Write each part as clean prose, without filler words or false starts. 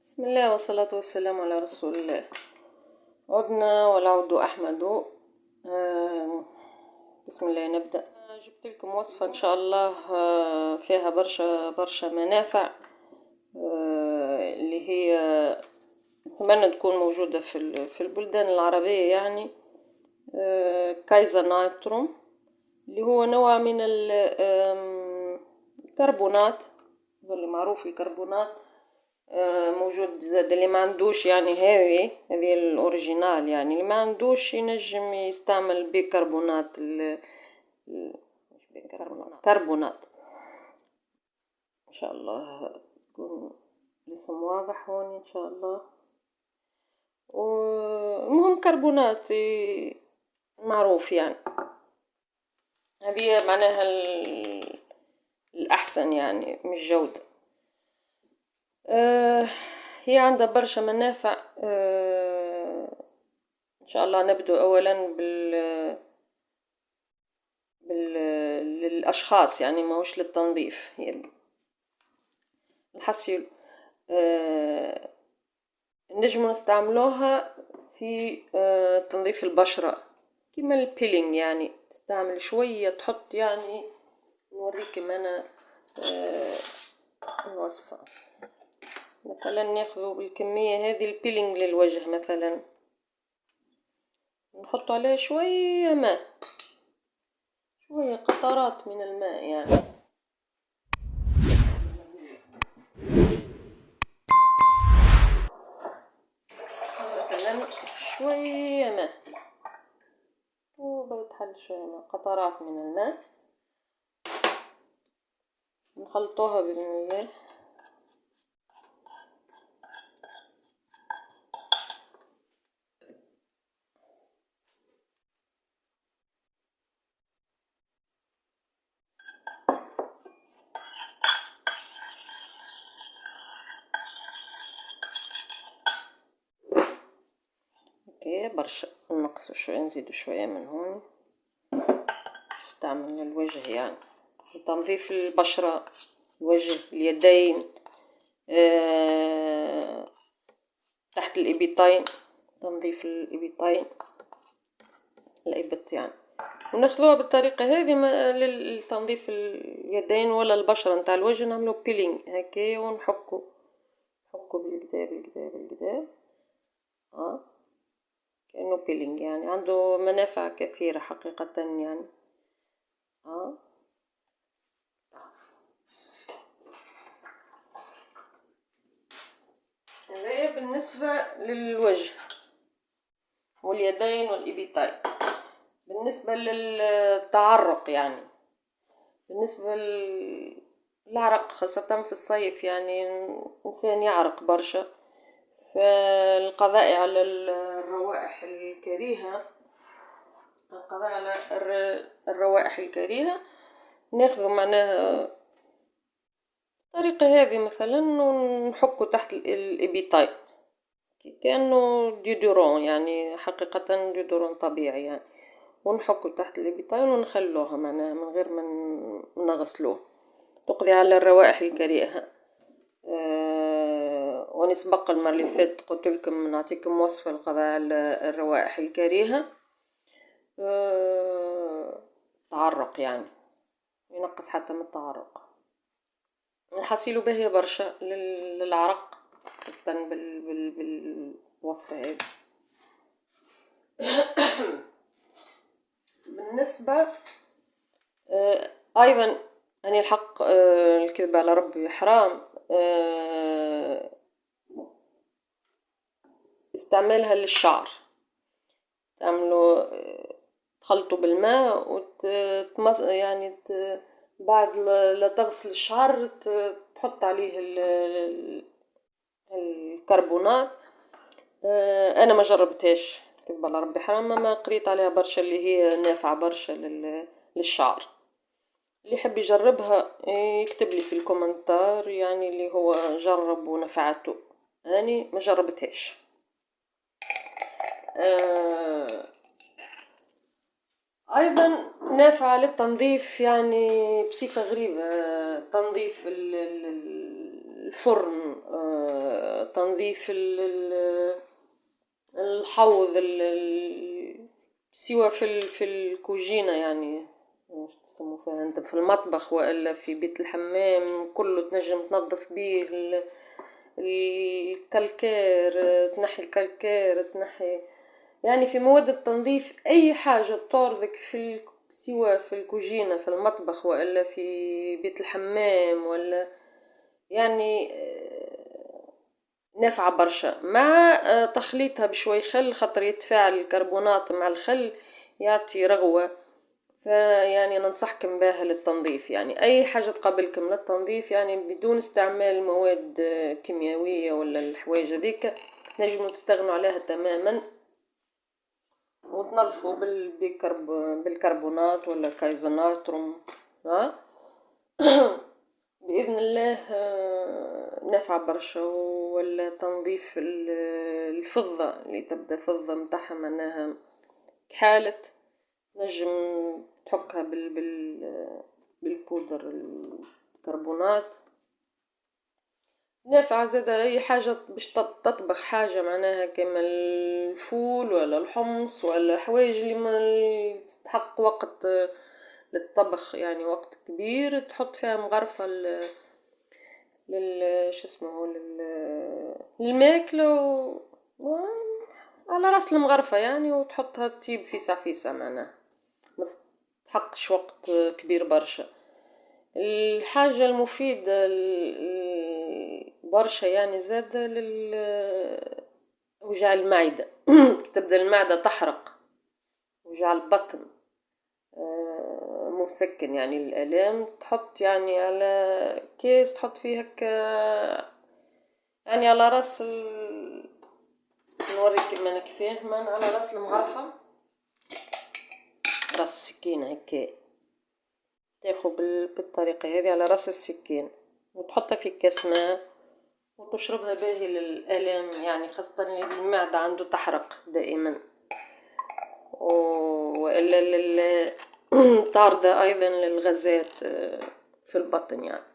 بسم الله والصلاة والسلام على رسول الله. عدنا والعود أحمد. بسم الله نبدأ. جبت لكم وصفة إن شاء الله فيها برشا منافع، اللي هي أتمنى تكون موجودة في البلدان العربية، يعني كايزر نايتروم، اللي هو نوع من الكربونات، اللي معروف الكربونات. موجود زاد اللي ما عندوش، يعني هذه الأوريجينال، يعني اللي ما عندوش ينجم يستعمل بيكربونات كربونات. إن شاء الله يكون الاسم واضح هون إن شاء الله. ومهم كربونات معروف، يعني هذه معناها الأحسن يعني من الجودة. هي عندها برشا منافع. إن شاء الله نبدو أولا للأشخاص، يعني ماهوش للتنظيف. هي نحسي نجم نستعملوها في تنظيف البشرة كيما البيلينج، يعني تستعمل شوية، تحط يعني نوريكم أنا الوصفة. مثلا ناخذ بالكمية هذه البيلينج للوجه، مثلا نحط عليه شوية ماء، شوية قطرات من الماء، يعني مثلا شوية ماء، وبيتحل شوية ماء، قطرات من الماء، نخلطوها بالماء. اوكي برشا، نقص شوية، نزيد شوية من هون. نستعمل للوجه، يعني لتنظيف البشرة، الوجه، اليدين، تحت الإبطين، تنظيف الإبطين، الإبط يعني. وناخذوها بالطريقة هذه للتنظيف اليدين ولا البشرة نتاع الوجه، نعملو بيلينج هكايا ونحكو بالكدا كأنه بيلينج، يعني عنده منافع كثيرة حقيقة يعني. هذا بالنسبة للوجه واليدين والإبطين. بالنسبة للتعرق، يعني بالنسبة للعرق خاصة في الصيف، يعني الإنسان يعرق برشا، فالقضاء على الروائح الكريهة، ناخذ معناها الطريقة هذه مثلا، ونحكو تحت الإبطين كأنه ديودورون، يعني حقيقة ديودورون طبيعي يعني. ونحكو تحت الإبطين ونخلوها معناها من غير ما نغسلوه، تقضي على الروائح الكريهة. ونسبق المرة اللي فاتت قلت لكم نعطيكم وصفة للقضاء على الروائح الكريهة، تعرق يعني، ينقص حتى من التعرق. نحصيلو باهية برشا للعرق، استنى بالوصفة هذه. بالنسبة أيضا أني الحق الكذب على ربي حرام، استعمالها للشعر. تعملوا تخلطوا بالماء يعني بعد لا تغسل الشعر تحط عليه الكربونات. انا ما جربتهاش كذب على ربي حرام، ما قريت عليها برشا اللي هي نافعه برشا للشعر. اللي يحب يجربها يكتب لي في الكومنتار، يعني اللي هو جرب ونفعته. اني ما جربتهاش. ايضا نافعه للتنظيف، يعني بصفه غريبه، تنظيف الفرن، تنظيف الحوض سواء في الكوجينة يعني واش تسمو فيها انت في المطبخ والا في بيت الحمام، كله تنجم تنظف بيه الكالكير، تنحي الكالكير، تنحي يعني في مواد التنظيف اي حاجة تطوردك سواء في الكوجينة في المطبخ والا في بيت الحمام ولا يعني نافعة برشا مع تخليطها بشوي خل، خاطر يتفاعل الكربونات مع الخل يعطي رغوة. فيعني ننصحكم بها للتنظيف، يعني اي حاجة تقابلكم للتنظيف يعني بدون استعمال مواد كيميائية ولا الحوايج هذيك نجموا تستغنوا عليها تماما وتنظفوا بالكربونات ولا كايزناتروم. ها بإذن الله نافعة برشا. ولا تنظيف الفضة اللي تبدا فضة متاعها معناها كحالت، نجم تحكها بالبودر الكربونات نافعة. زادا اي حاجة باش تطبخ حاجة معناها كيما الفول ولا الحمص ولا حوايج اللي ما تستحق وقت للطبخ يعني وقت كبير، تحط فيها مغرفة شسمه للماكلة على راس المغرفة يعني، وتحطها تطيب فيسع فيسع معناها ما تحقش وقت كبير برشا. الحاجة المفيدة برشا يعني زادة وجع المعدة تبدأ المعدة تحرق، وجع البطن، مسكن يعني الآلام، تحط يعني على كيس تحط فيه هكا يعني على راس نوريك كيما كيفاه على راس المغرفة، راس السكينة هكا تاخذ بالطريقة هذه على راس السكين وتحطها في كاس ماء وتشربها باهي للآلام يعني خاصة اللي المعدة عنده تحرق دائما وإلا طاردة أيضا للغازات في البطن يعني.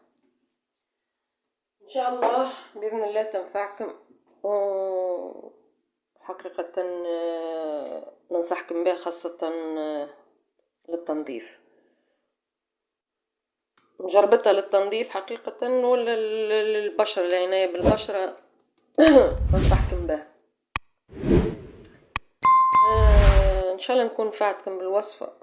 إن شاء الله بإذن الله تنفعكم حقيقة ننصحكم بها خاصة للتنظيف. جربتها للتنظيف حقيقة ولا للبشرة العناية بالبشرة ننصحكم بها. إن شاء الله نكون نفعتكم بالوصفة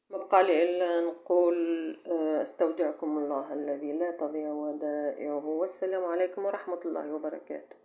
ما بقى لي إلا نقول استودعكم الله الذي لا تضيع ودائعه، والسلام عليكم ورحمة الله وبركاته.